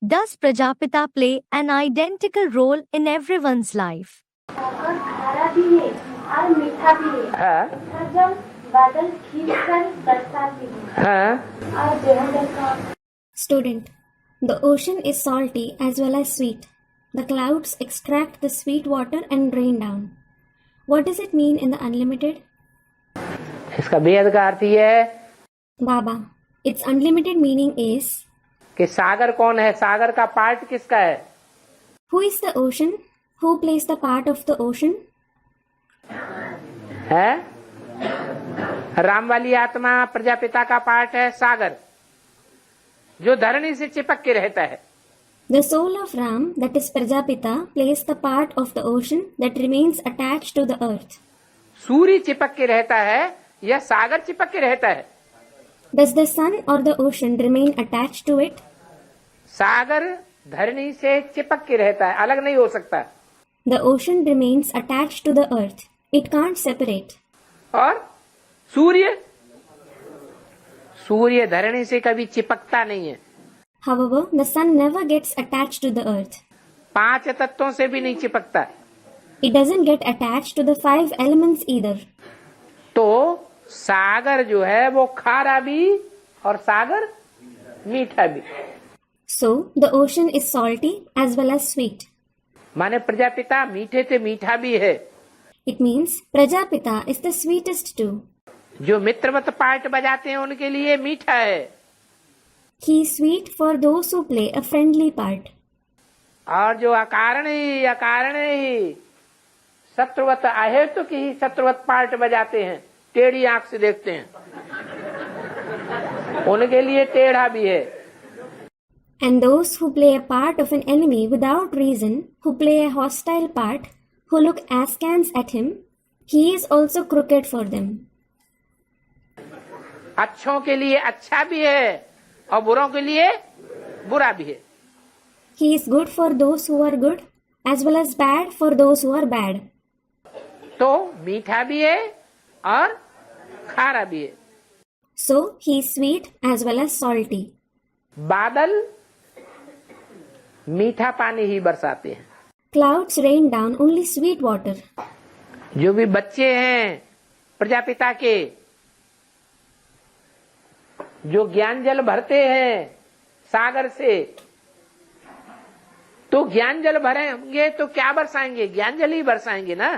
Does Prajapita play an identical role in everyone's life? और खारा भी है और मीठा भी है। और जब बादल खींचकर बरसाती है और बेहद का। Student, the ocean is salty as well as sweet. The clouds extract the sweet water and rain down. What does it mean in the unlimited? इसका बेहद का अर्थ ये है Baba, its unlimited meaning is कि सागर कौन है, सागर का पार्ट किसका है? who is the ocean? Who plays the part of the ocean? है राम वाली आत्मा प्रजापिता का पार्ट है सागर, जो धरणी से चिपक के रहता है। The soul of Ram, that is Prajapita, plays the part of the ocean that remains attached to the earth. सूर्य चिपक के रहता है या सागर चिपक के रहता है? Does the sun or the ocean remain attached to it? सागर धरणी से चिपक के रहता है, अलग नहीं हो सकता। The ocean remains attached to the earth. It can't separate. और सूर्य, सूर्य धरणी से कभी चिपकता नहीं है। However, the sun never gets attached to the earth. 5 तत्वों से भी नहीं चिपकता। It doesn't get attached to the 5 elements either. तो सागर जो है वो खारा भी और सागर मीठा भी। So, the ocean is salty as well as sweet. माने प्रजापिता मीठे से मीठा भी है। It means Prajapita is the sweetest too. जो मित्रवत पार्ट बजाते हैं उनके लिए मीठा है। He is sweet for those who play a friendly part. और जो अकारण ही शत्रुवत अहेतु की ही शत्रुवत पार्ट बजाते हैं, टेढ़ी आंख से देखते हैं, उनके लिए टेढ़ा भी है। And those who play a part of an enemy without reason, who play a hostile part, who look askance at him, he is also crooked for them. अच्छों के लिए अच्छा भी है और बुरों के लिए बुरा भी है। He is good for those who are good, as well as bad for those who are bad. तो मीठा भी है और खारा भी है। So, he is sweet as well as salty. बादल मीठा पानी ही बरसाते हैं। Clouds rain down only sweet water. जो भी बच्चे हैं प्रजापिता के, जो ज्ञान जल भरते हैं सागर से, तो ज्ञान जल भरेंगे तो क्या बरसाएंगे? ज्ञान जल ही बरसाएंगे ना।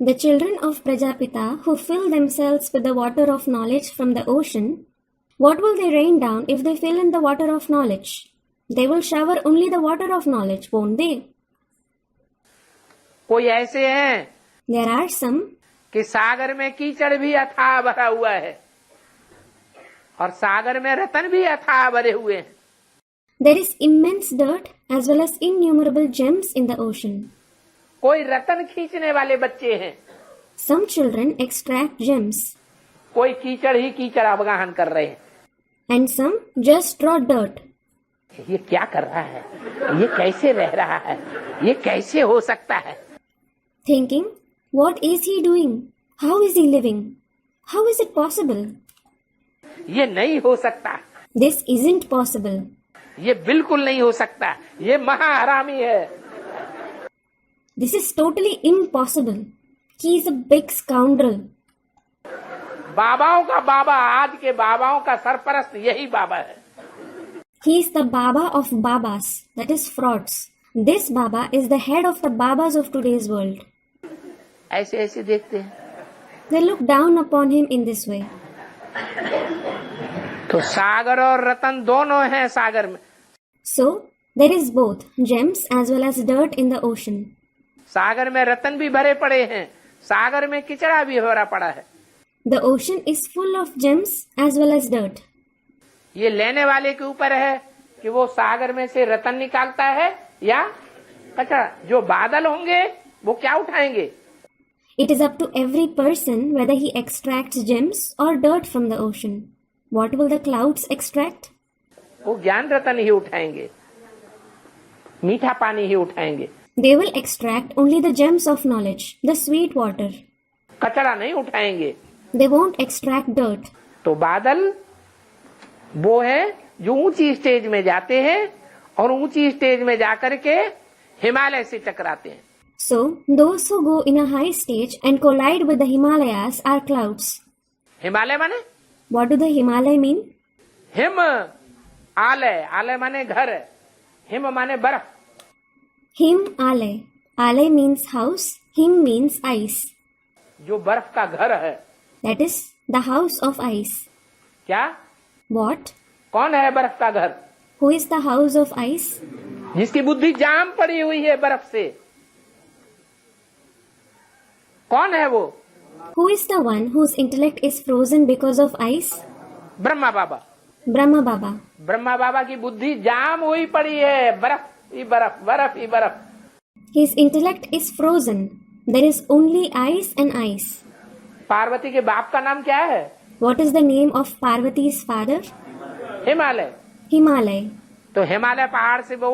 The children of Prajapita who fill themselves with the water of knowledge from the ocean, what will they rain down if they fill in the water of knowledge? They will shower only the water of knowledge, won't they? कोई ऐसे हैं There are some कि सागर में कीचड़ भी अथाह भरा हुआ है और सागर में रतन भी अथाह भरे हुए हैं। There is immense dirt as well as innumerable gems in the ocean. कोई रतन खींचने वाले बच्चे हैं, Some children extract gems, कोई कीचड़ ही कीचड़ अवगाहन कर रहे हैं। and some just draw dirt. ये क्या कर रहा है? ये कैसे रह रहा है? ये कैसे हो सकता है? Thinking, what is he doing? How is he living? How is it possible? ये नहीं हो सकता, This isn't possible. ये बिल्कुल नहीं हो सकता, ये महाहरामी है। This is totally impossible. He is a big scoundrel. बाबाओं का बाबा, आज के बाबाओं का सरपरस्त यही बाबा है। He is the Baba of Babas, that is frauds. This Baba is the head of the Babas of today's world. ऐसे ऐसे देखते हैं They look down upon him in this way. तो सागर और रतन दोनों हैं सागर में। So, there is both gems as well as dirt in the ocean. सागर में रतन भी भरे पड़े हैं, सागर में किचड़ा भी भरा पड़ा है। The ocean is full of gems as well as dirt. ये लेने वाले के ऊपर है कि वो सागर में से रतन निकालता है या कचरा। जो बादल होंगे वो क्या उठाएंगे? It is up to every person whether he extracts gems or dirt from the ocean. What will the clouds extract? वो ज्ञान रतन ही उठाएंगे, मीठा पानी ही उठाएंगे। They will extract only the gems of knowledge, the sweet water. कचरा नहीं उठाएंगे। They won't extract dirt. तो बादल वो है जो ऊंची स्टेज में जाते हैं और ऊंची स्टेज में जाकर के हिमालय से टकराते हैं। So, those who go in a high stage and collide with the Himalayas are clouds. Himalaya माने What do the Himalaya mean? Him आलय, आलय माने घर, हिम माने बर्फ। Him Alay. Alay means house, Him means ice. जो बर्फ का घर है। That is the house of ice. क्या? What? कौन है बर्फ का घर? Who is the house of ice? जिसकी बुद्धि जाम पड़ी हुई है बर्फ से। कौन है वो? Who is the one whose intellect is frozen because of ice? Brahma Baba. Brahma Baba. Brahma बाबा की बुद्धि जाम हुई पड़ी है, बर्फ ही बर्फ, बर्फ ही बर्फ। His intellect is frozen. There is only ice and ice. Parvati के बाप का नाम क्या है? What is the name of Parvati's father? Himalaya. Himalay. तो हिमालय पहाड़ से वो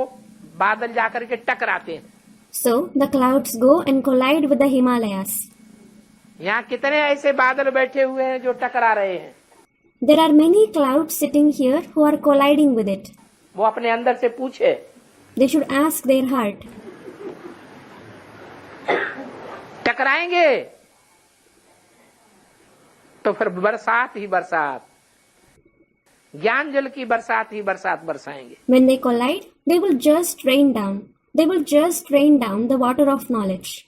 बादल जाकर के टकराते हैं। So the clouds go and collide with the Himalayas. यहाँ कितने ऐसे बादल बैठे हुए हैं जो टकरा रहे हैं? There are many clouds sitting here who are colliding with it. वो अपने अंदर से पूछे, They should ask their heart. टकराएंगे तो फिर बरसात ही बरसात, ज्ञान जल की बरसात ही बरसात बरसाएंगे। When they collide, they will just rain down. They will just rain down the water of knowledge.